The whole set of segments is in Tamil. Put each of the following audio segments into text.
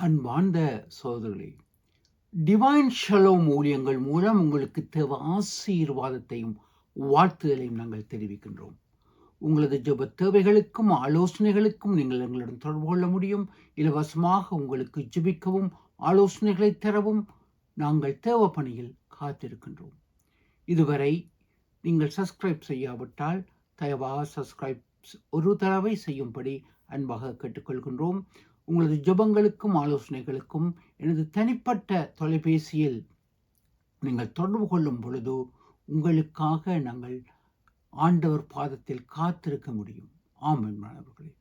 அன்பார்ந்த சகோதரர்களே, டிவைன் ஷலோம் ஊழியங்கள் மூலம் உங்களுக்கு தேவை ஆசீர்வாதத்தையும் வாழ்த்துதலையும் நாங்கள் தெரிவிக்கின்றோம். உங்களது ஜெப தேவைகளுக்கும் ஆலோசனைகளுக்கும் நீங்கள் எங்களுடன் தொடர்பு கொள்ள முடியும். இலவசமாக உங்களுக்கு ஜெபிக்கவும் ஆலோசனைகளை தரவும் நாங்கள் தேவ பணியில் காத்திருக்கின்றோம். இதுவரை நீங்கள் சப்ஸ்கிரைப் செய்யாவிட்டால் தயவாக சப்ஸ்கிரைப் ஒரு தடவை செய்யும்படி அன்பாக கேட்டுக்கொள்கின்றோம். உங்களது ஜெபங்களுக்கும் ஆலோசனைகளுக்கும் எனது தனிப்பட்ட தொலைபேசியில் நீங்கள் தொடர்பு கொள்ளும் பொழுது உங்களுக்காக நாங்கள் ஆண்டவர் பாதத்தில் காத்திருக்க முடியும். ஆமென் மாணவர்களே,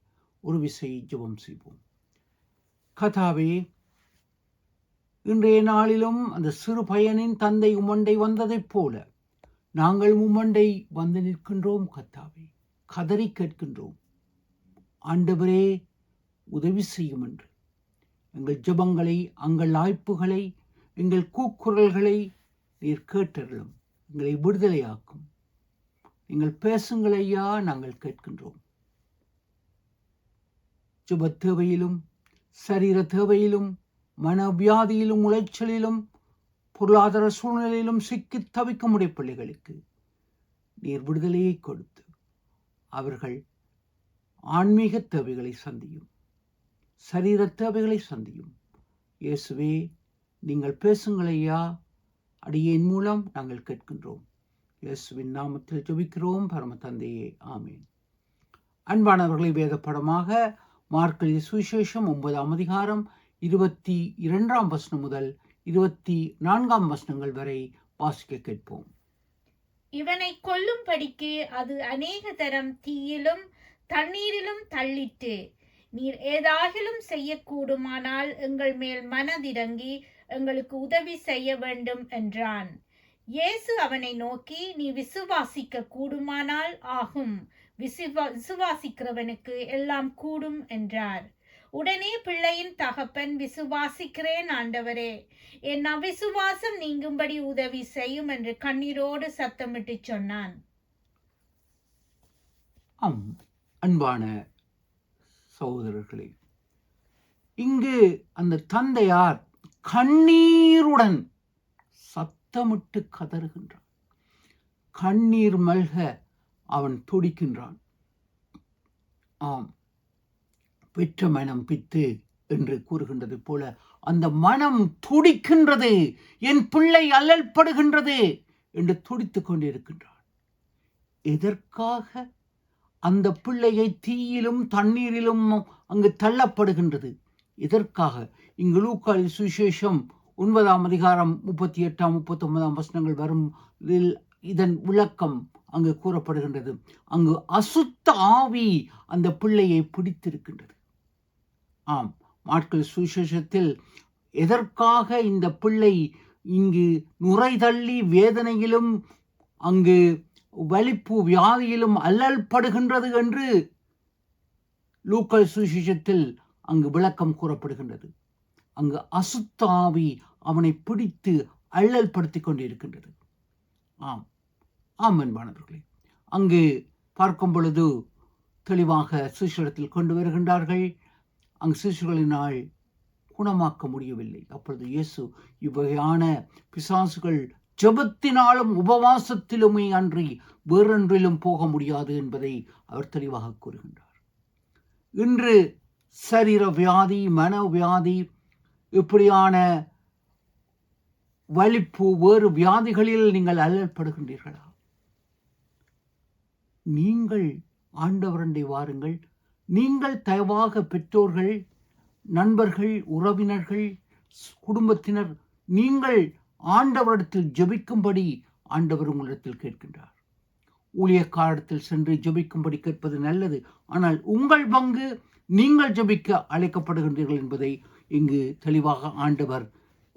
ஒரு விசை ஜெபம் செய்வோம். கர்த்தாவே, இன்றைய நாளிலும் அந்த சிறு பையனின் தந்தை உம்மண்டை வந்ததைப் போல நாங்கள் உம்மண்டை வந்து நிற்கின்றோம். கர்த்தாவே, கதறி கேட்கின்றோம். ஆண்டவரே, உதவி செய்யும் என்று எங்கள் ஜெபங்களை, எங்கள் ஆய்ப்புகளை, எங்கள் கூக்குரல்களை நீர் கேட்டருளும். எங்களை விடுதலையாக்கும். நீங்கள் பேசுங்கள் ஐயா, நாங்கள் கேட்கின்றோம். ஜெப தேவையிலும், சரீர தேவையிலும், மனவியாதியிலும், உளைச்சலிலும், பொருளாதார சூழ்நிலையிலும் சிக்கி தவிக்கும் உடைய பிள்ளைகளுக்கு நீர் விடுதலையை கொடுத்து அவர்கள் ஆன்மீக தேவைகளை சந்தியும், சரீர தேவைகளை சந்தியும். இயேசுவே, நீங்கள் பேசுங்கள் ஐயா, அடியேன் மூலம் நாங்கள் கேட்கின்றோம். இயேசுவின் நாமத்தில் ஜெபிக்கிறோம் பரம தந்தையே, ஆமேன். அன்பானவர்களை, வேத படமாக மார்க் சுவிசேஷம் 9ஆம் அதிகாரம் 22ஆம் வசனம் முதல் 24ஆம் வசனங்கள் வரை வாசிக்க கேட்போம். இவனை கொல்லும்படிக்கு அது அநேக தரம் தீயிலும் தண்ணீரிலும் தள்ளிட்டு, நீர் ஏதாகிலும் செய்யக்கூடுமானால் எங்கள் மேல் மனதிறங்கி எங்களுக்கு உதவி செய்ய வேண்டும் என்றான். இயேசு அவனை நோக்கி, நீ விசுவாசிக்க கூடுமானால் ஆகும், விசுவாசிக்கிறவனுக்கு எல்லாம் கூடும் என்றார். உடனே பிள்ளையின் தகப்பன், விசுவாசிக்கிறேன் ஆண்டவரே, என் அவிசுவாசம் நீங்கும்படி உதவி செய்யும் என்று கண்ணீரோடு சத்தமிட்டு சொன்னான். அன்பான சகோதரர்களே, இங்கு அந்த தந்தையார் கண்ணீருடன் சத்தமிட்டு கதறுகின்றான். கண்ணீர் மல்க அவன் துடிக்கின்றான். ஆம், பெற்ற மனம் பித்து என்று கூறுகின்றது போல அந்த மனம் துடிக்கின்றது. என் பிள்ளை அல்லல்படுகின்றது என்று துடித்துக் கொண்டிருக்கின்றான். எதற்காக அந்த பிள்ளையை தீயிலும் தண்ணீரிலும் அங்கு தள்ளப்படுகின்றது? இதற்காக இங்கு லூக்கா சுவிசேஷம் 9ஆம் அதிகாரம் 38ஆம் 39ஆம் வசனங்கள் வரும் இதன் விளக்கம் அங்கு கூறப்படுகின்றது. அங்கு அசுத்த ஆவி அந்த பிள்ளையை பிடித்திருக்கின்றது. ஆம், மார்க் சுவிசேஷத்தில் எதற்காக இந்த பிள்ளை இங்கு நுரை தள்ளி வேதனையிலும் அங்கு வலிப்பு வியாதியிலும் அல்லல்படுகின்றது என்று லூக்கா சுவிசேஷத்தில் அங்கு விளக்கம் கூறப்படுகின்றது. அங்கு அசுத்த ஆவி அவனை பிடித்து அல்லல்படுத்திக் கொண்டிருக்கின்றது. ஆம், அன்பானவர்களே, அங்கு பார்க்கும் பொழுது தெளிவாக சிசுடத்தில் கொண்டு வருகின்றார்கள். அங்கு சிசுகளினால் குணமாக்க முடியவில்லை. அப்பொழுது இயேசு, இவ்வகையான பிசாசுகள் ஜெபத்தினாலும் உபவாசத்திலுமே அன்றி வேறொன்றிலும் போக முடியாது என்பதை அவர் தெளிவாக கூறுகின்றார். இன்று சரீர வியாதி, மன வியாதி, இப்படியான வலிப்பு, வேறு வியாதிகளில் நீங்கள் அல்லல்படுகின்றீர்களா? நீங்கள் ஆண்டவரண்டை வாருங்கள். நீங்கள் தயவாக பெற்றோர்கள், நண்பர்கள், உறவினர்கள், குடும்பத்தினர், நீங்கள் ஆண்டவரிடத்தில் ஜெபிக்கும்படி ஆண்டவர் உங்களிடத்தில் கேட்கின்றார். ஊழியக்காரத்தில் சென்று ஜெபிக்கும்படி கேட்பது நல்லது. ஆனால் உங்கள் பங்கு நீங்கள் ஜெபிக்க அழைக்கப்படுகின்றீர்கள் என்பதை இங்கு தெளிவாக ஆண்டவர்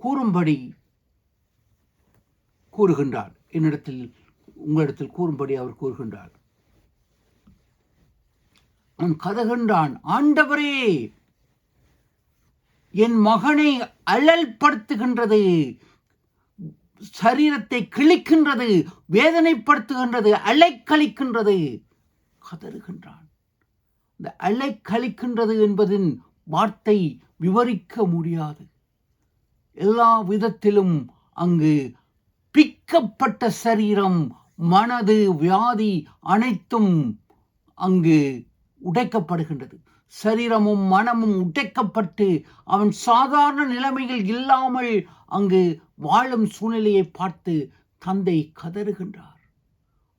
கூறும்படி கூறுகின்றார். உங்களிடத்தில் கூறும்படி அவர் கூறுகின்றார். அவன் கதகின்றான், ஆண்டவரே, என் மகனை அல்லல்படுத்துகின்றது, சரீரத்தை கிழிக்கின்றது, வேதனைப்படுத்துகின்றது, அலைக்கழிக்கின்றது. கதறுகின்றான். இந்த அலைக்கழிக்கின்றது என்பதின் வார்த்தை விவரிக்க முடியாது. எல்லா விதத்திலும் அங்கு பிக்கப்பட்ட சரீரம், மனது, வியாதி அனைத்தும் அங்கு உடைக்கப்படுகின்றது. சரீரமும் மனமும் உடைக்கப்பட்டு அவன் சாதாரண நிலைமையில் இல்லாமல் அங்கு வாழும் சூழ்நிலையை பார்த்து தந்தை கதறுகின்றார்.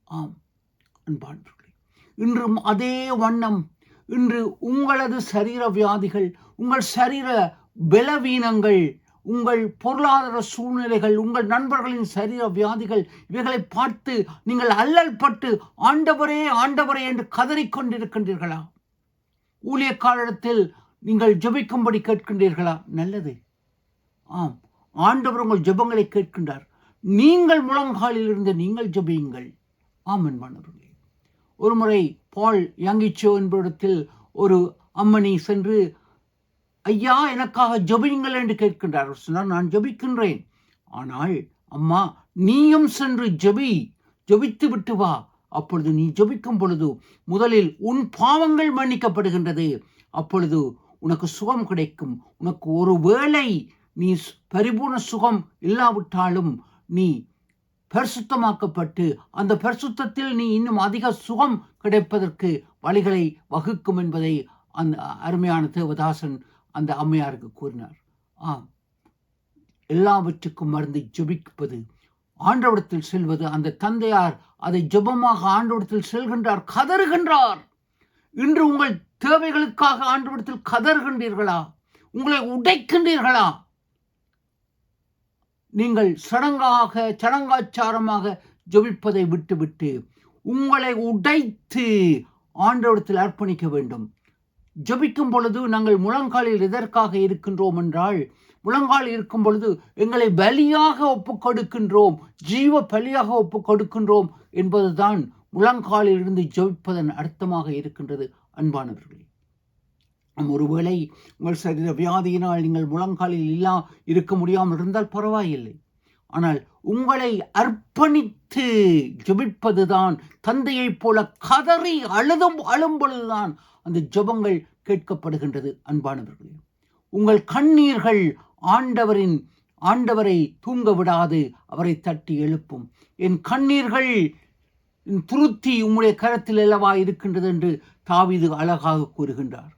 ஆம் அன்பானவர்களே, இன்றும் அதே வண்ணம் இன்று உங்களது சரீர வியாதிகள், உங்கள் சரீர பலவீனங்கள், உங்கள் பொருளாதார சூழ்நிலைகள், உங்கள் நண்பர்களின் சரீர வியாதிகள், இவைகளை பார்த்து நீங்கள் அல்லல் பட்டு ஆண்டவரே ஆண்டவரே என்று கதறிக்கொண்டிருக்கின்றீர்களா? ஊழியக்காரத்தில் நீங்கள் ஜெபிக்கும்படி கேட்கின்றீர்களா? நல்லது. ஆம், ஆண்டவர் உங்கள் ஜெபங்களை கேட்கின்றார். நீங்கள் முழங்காலில் இருந்து நீங்கள் ஜெபியுங்கள். ஆம் அன்பானவர்களே, ஒருமுறை பால் யாங்கிச்சோ என்பிடத்தில் ஒரு அம்மணி சென்று, ஐயா எனக்காக ஜெபியுங்கள் என்று கேட்கின்றார். சொன்னார், நான் ஜெபிக்கின்றேன், ஆனால் அம்மா நீயும் சென்று ஜெபித்து விட்டு வா. அப்பொழுது நீ ஜெபிக்கும் பொழுது முதலில் உன் பாவங்கள் மன்னிக்கப்படுகின்றது. அப்பொழுது உனக்கு சுகம் கிடைக்கும். உனக்கு ஒரு வேளை நீ பரிபூர்ண சுகம் இல்லாவிட்டாலும் நீ பரிசுத்தமாக்கப்பட்டு அந்த பரிசுத்தத்தில் நீ இன்னும் அதிக சுகம் கிடைப்பதற்கு வழிகளை வகுக்கும் என்பதை அந்த அருமையான தேவதாசன் அந்த அம்மையாருக்கு கூறினார். ஆம், எல்லாவற்றுக்கும் மருந்து ஜெபிப்பது, ஆண்டவரிடத்தில் செல்வது. அந்த தந்தையார் அதை ஜெபமாக ஆண்டவரிடத்தில் செல்கின்றார், கதறுகின்றார். இன்று உங்கள் தேவைகளுக்காக ஆண்டவரிடத்தில் கதறுகின்றீர்களா? உங்களை உடைக்கின்றீர்களா? நீங்கள் சடங்காச்சாரமாக ஜெபிப்பதை விட்டுவிட்டு உங்களை உடைத்து ஆண்டவரிடத்தில் அர்ப்பணிக்க வேண்டும். ஜெபிக்கும் பொழுது நாங்கள் முழங்காலில் எதற்காக இருக்கின்றோம் என்றால், முழங்கால் இருக்கும் பொழுது எங்களை பலியாக ஒப்புக் கொடுக்கின்றோம், ஜீவ பலியாக ஒப்புக் கொடுக்கின்றோம் என்பதுதான் முழங்காலில் இருந்து ஜெபிப்பதன் அர்த்தமாக இருக்கின்றது. அன்பானவர்களே, ஒருவேளை உங்கள் சரீர வியாதியினால் நீங்கள் முழங்காலில் இருக்க முடியாமல் இருந்தால் பரவாயில்லை. ஆனால் உங்களை அர்ப்பணித்து ஜெபிப்பதுதான், தந்தையைப் போல கதறி அழும் பொழுதுதான் அந்த ஜெபங்கள் கேட்கப்படுகின்றது. அன்பானவர்களே, உங்கள் கண்ணீர்கள் ஆண்டவரை தூங்க விடாது, அவரை தட்டி எழுப்பும். என் கண்ணீர்கள் துருத்தி உம்முடைய கரத்தில் அல்லவா இருக்கின்றது என்று தாவீது அழகாக கூறுகின்றார்.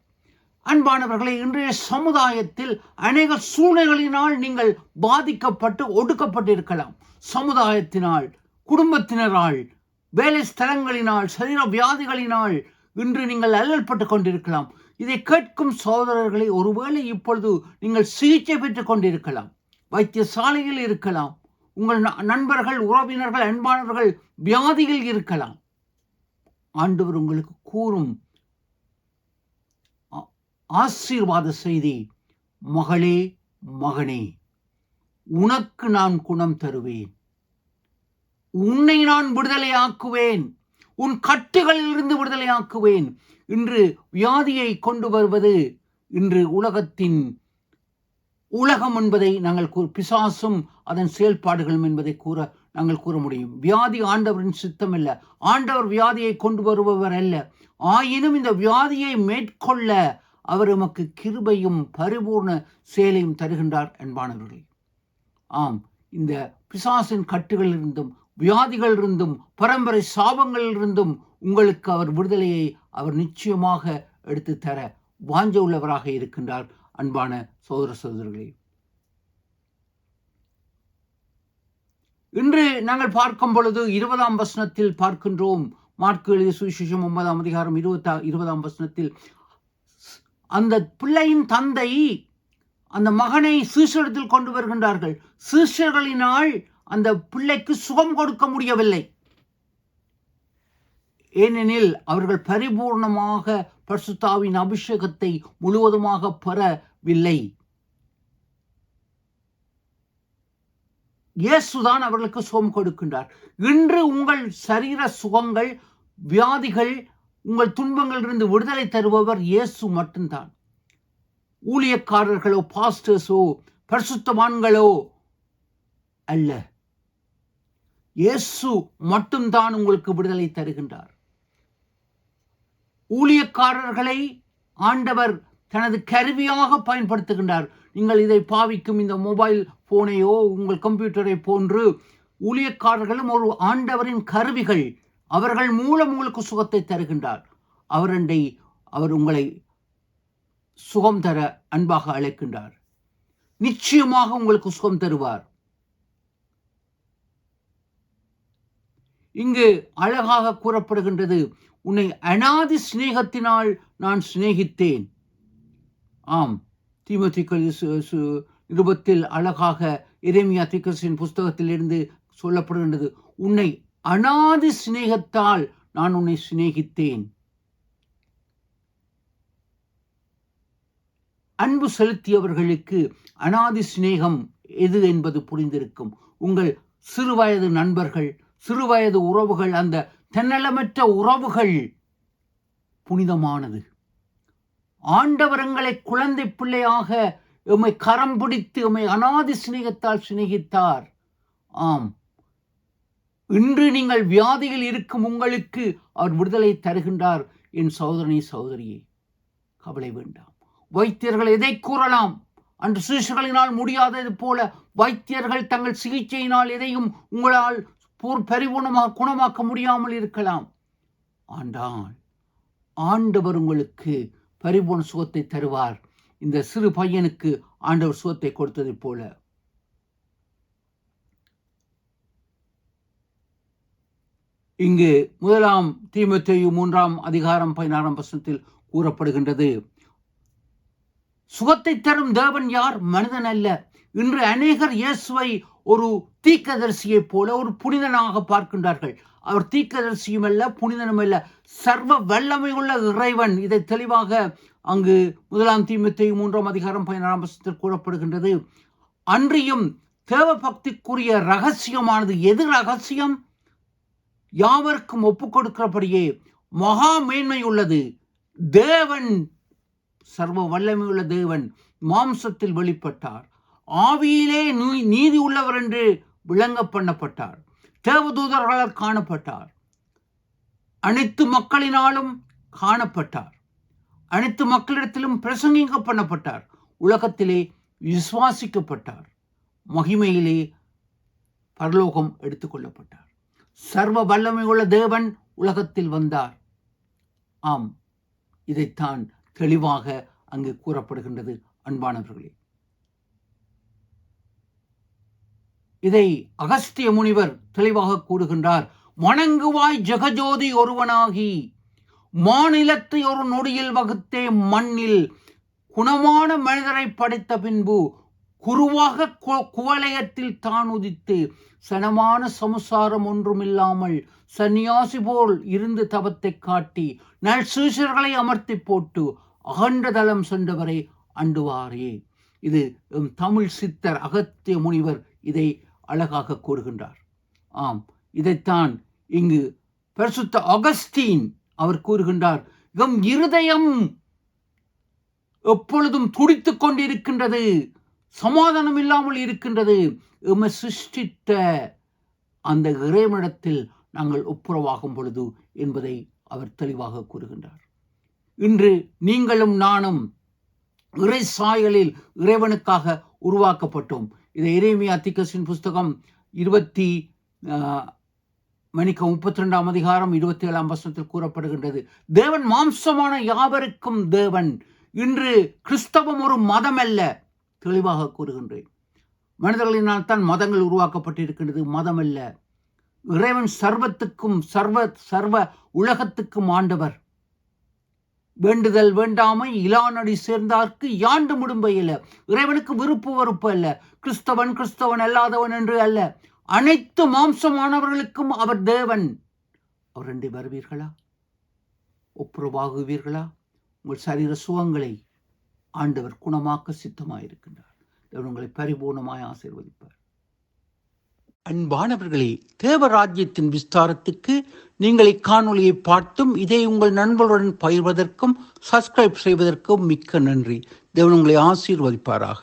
அன்பானவர்களே, இன்றைய சமுதாயத்தில் அநேக சூழ்நிலைகளினால் நீங்கள் பாதிக்கப்பட்டு ஒடுக்கப்பட்டிருக்கலாம். சமுதாயத்தினால், குடும்பத்தினரால், வேலை ஸ்தலங்களினால், சரீர வியாதிகளினால் இன்று நீங்கள் அல்லல்பட்டு கொண்டிருக்கலாம். இதை கேட்கும் சகோதரர்களை, ஒருவேளை இப்பொழுது நீங்கள் சிகிச்சை பெற்றுக் கொண்டிருக்கலாம், வைத்தியசாலையில் இருக்கலாம், உங்கள் நண்பர்கள், உறவினர்கள், அன்பானவர்கள் வியாதியில் இருக்கலாம். ஆண்டவர் உங்களுக்கு கூறும் ஆசீர்வாத செய்தி, மகளே மகனே, உனக்கு நான் குணம் தருவேன், உன்னை நான் விடுதலையாக்குவேன், உன் கட்டுகளில் இருந்து விடுதலையாக்குவேன். இன்று வியாதியை கொண்டு வருவது இன்று உலகம் என்பதை நாங்கள் பிசாசும் அதன் செயல்பாடுகளும் என்பதை நாங்கள் கூற முடியும். வியாதி ஆண்டவரின் சித்தம் அல்ல, ஆண்டவர் வியாதியை கொண்டு வருபவர் அல்ல. ஆயினும் இந்த வியாதியை மேற்கொள்ள அவர் நமக்கு கிருபையும் பரிபூர்ண செயலையும் தருகின்றார். அன்பானவர்களே, ஆம், இந்த பிசாசின் கட்டுகளிலிருந்தும் வியாதிகளிலிருந்தும் பரம்பரை சாபங்களிலிருந்தும் உங்களுக்கு அவர் விடுதலையை அவர் நிச்சயமாக எடுத்து தர வாஞ்ச உள்ளவராக இருக்கின்றார். அன்பான சகோதர சகோதரர்களே, இன்று நாங்கள் பார்க்கும் பொழுது 20ஆம் வசனத்தில் பார்க்கின்றோம். மாற்கு எழுதிய சுவிசேஷம் 9ஆம் அதிகாரம் 20ஆம் வசனத்தில் அந்த பிள்ளையின் தந்தை அந்த மகனை சீஷரிடத்தில் கொண்டு வருகின்றார்கள். சீஷர்களினால் அந்த பிள்ளைக்கு சுகம் கொடுக்க முடியவில்லை. ஏனெனில் அவர்கள் பரிபூர்ணமாக பரிசுத்தாவின் அபிஷேகத்தை முழுவதுமாக பெறவில்லை. இயேசுதான் அவர்களுக்கு சுகம் கொடுக்கின்றார். இன்று உங்கள் சரீர சுகங்கள், வியாதிகள், உங்கள் துன்பங்களிலிருந்து விடுதலை தருபவர் இயேசு மட்டும்தான். ஊழியக்காரர்களோ, பாஸ்டர்ஸோ, பரிசுத்தவான்களோ அல்ல. இயேசு மட்டும்தான் உங்களுக்கு விடுதலை தருகின்றார். ஊழியக்காரர்களை ஆண்டவர் தனது கருவியாக பயன்படுத்துகின்றார். நீங்கள் இதை பாவிக்கும் இந்த மொபைல் போனையோ உங்கள் கம்ப்யூட்டரை போன்று ஊழியக்காரர்களும் ஒரு ஆண்டவரின் கருவிகள். அவர்கள் மூலம் உங்களுக்கு சுகத்தை தருகின்றார். அவர் உங்களை சுகம் தர அன்பாக அழைக்கின்றார். நிச்சயமாக உங்களுக்கு சுகம் தருவார். இங்கு அழகாக கூறப்படுகின்றது, உன்னை அநாதி சிநேகத்தினால் நான் சிநேகித்தேன். ஆம், தீமோத்தேயு நிருபத்தில் அழகாக எரேமியா தீர்க்கதரிசியின் புஸ்தகத்தில் இருந்து சொல்லப்படுகின்றது, உன்னை அநாதி சிநேகத்தால் நான் உன்னை சிநேகித்தேன். அன்பு செலுத்தியவர்களுக்கு அநாதி சிநேகம் எது என்பது புரிந்திருக்கும். உங்கள் சிறுவயது நண்பர்கள், சிறுவயது உறவுகள், அந்த தன்னலமற்ற உறவுகள் புனிதமானது. ஆண்டவர் எங்களை குழந்தை பிள்ளையாக எம்மை கரம் பிடித்து எம்மை அநாதி சிநேகத்தால் சிநேகித்தார். ஆம், இன்று நீங்கள் வியாதியில் இருக்கும் உங்களுக்கு அவர் விடுதலை தருகின்றார். என் சகோதரனே, சகோதரியே, கவலை வேண்டாம். வைத்தியர்கள் எதை கூறலாம்? அன்று சீஷர்களினால் முடியாதது போல வைத்தியர்கள் தங்கள் சிகிச்சையினால் எதையும் உங்களால் பரிபூர்ணமாக குணமாக்க முடியாமல் இருக்கலாம். ஆனால் ஆண்டவர் உங்களுக்கு பரிபூர்ண சுகத்தை தருவார். இந்த சிறு பையனுக்கு ஆண்டவர் சுகத்தை கொடுத்தது போல. இங்கு 1 தீமோத்தேயு 3:16 கூறப்படுகின்றது, சுகத்தை தரும் தேவன் யார்? மனிதன் அல்ல. இன்று அநேகர் இயேசுவை ஒரு தீர்க்கதரிசியை போல ஒரு புனிதனாக பார்க்கின்றார்கள். அவர் தீர்க்கதரிசியும் அல்ல, புனிதனும் அல்ல, சர்வ வல்லமை உள்ள இறைவன். இதை தெளிவாக அங்கு 1 தீமோத்தேயு 3:16 கூறப்படுகின்றது. அன்றியும் தேவ பக்திக்குரிய ரகசியமானது எது? ரகசியம் யாவருக்கும் ஒப்புக் கொடுக்கிறபடியே மகா மேன்மை உள்ளது. தேவன், சர்வ வல்லமை உள்ள தேவன் மாம்சத்தில் வெளிப்பட்டார். ஆவியிலே நீதி உள்ளவர் என்று விளங்க பண்ணப்பட்டார். தேவதூதர்களால் காணப்பட்டார். அனைத்து மக்களினாலும் காணப்பட்டார். அனைத்து மக்களிடத்திலும் பிரசங்கிக்க பண்ணப்பட்டார். உலகத்திலே விசுவாசிக்கப்பட்டார். மகிமையிலே பரலோகம் எடுத்துக்கொள்ளப்பட்டார். சர்வ வல்லமை உள்ள தேவன் உலகத்தில் வந்தார். ஆம், இதைத்தான் தெளிவாக அங்கு கூறப்படுகின்றது. அன்பானவர்களே, இதை அகஸ்திய முனிவர் தெளிவாக கூறுகின்றார். வணங்குவாய் ஜெகஜோதி ஒருவனாகி மாநிலத்தை ஒரு நொடியில் வகுத்தே மண்ணில் குணமான மனிதரை படைத்த பின்பு குருவாக குவலயத்தில் தான் உதித்து சனமான சமுசாரம் ஒன்றுமில்லாமல் சன்னியாசி போல் இருந்து தவத்தை காட்டி நல் சீஷர்களை அமர்த்தி போட்டு அகன்ற தலம் சென்றவரை அண்டுவாரே. இது தமிழ் சித்தர் அகத்திய முனிவர் இதை அழகாக கூறுகின்றார். ஆம், இதைத்தான் இங்கு பரிசுத்த அகஸ்தீன் அவர் கூறுகின்றார். எம் இருதயம் எப்பொழுதும் துடித்துக் கொண்டிருக்கின்றது, சமாதானம் இல்லாமல் இருக்கின்றது. எம்மை சிருஷ்டித்த அந்த இறைவனிடத்தில் நாங்கள் ஒப்புரவாகும் பொழுது என்பதை அவர் தெளிவாக கூறுகின்றார். இன்று நீங்களும் நானும் இறை சாயலில் இறைவனுக்காக உருவாக்கப்பட்டோம். இதை எரேமியா தீர்க்கதரிசியின் புஸ்தகம் 32:27 கூறப்படுகின்றது. தேவன் மாம்சமான யாவருக்கும் தேவன். இன்று கிறிஸ்தவம் ஒரு மதம் அல்ல. தெளிவாக கூறுகின்றேன். மனிதர்களினால் தான் மதங்கள் உருவாக்கப்பட்டிருக்கின்றது, மதம் அல்ல. இறைவன் சர்வத்துக்கும் சர்வ உலகத்துக்கும் ஆண்டவர். வேண்டுதல் வேண்டாமை இலானடி சேர்ந்தார்க்கு யாண்டு முடும்பையில. இறைவனுக்கு விருப்பு வெறுப்பு அல்ல. கிறிஸ்தவன் அல்லாதவன் என்று அல்ல. அனைத்து மாம்சமானவர்களுக்கும் அவர் தேவன். அவர் ரெண்டு வருவீர்களா? ஒப்புரவாகுவீர்களா? உங்கள் சரீர சுகங்களை ஆண்டவர் குணமாக்க சித்தமாயிருக்கின்றார். தேவன் உங்களை பரிபூர்ணமாய் ஆசீர்வதிப்பார். அன்பானவர்களே, தேவராஜ்யத்தின் விஸ்தாரத்துக்கு நீங்கள் இக்காணொலியை பார்த்தும் இதை உங்கள் நண்பர்களுடன் பகிர்வதற்கும் சப்ஸ்கிரைப் செய்வதற்கும் மிக்க நன்றி. தேவன் உங்களை ஆசீர்வதிப்பாராக.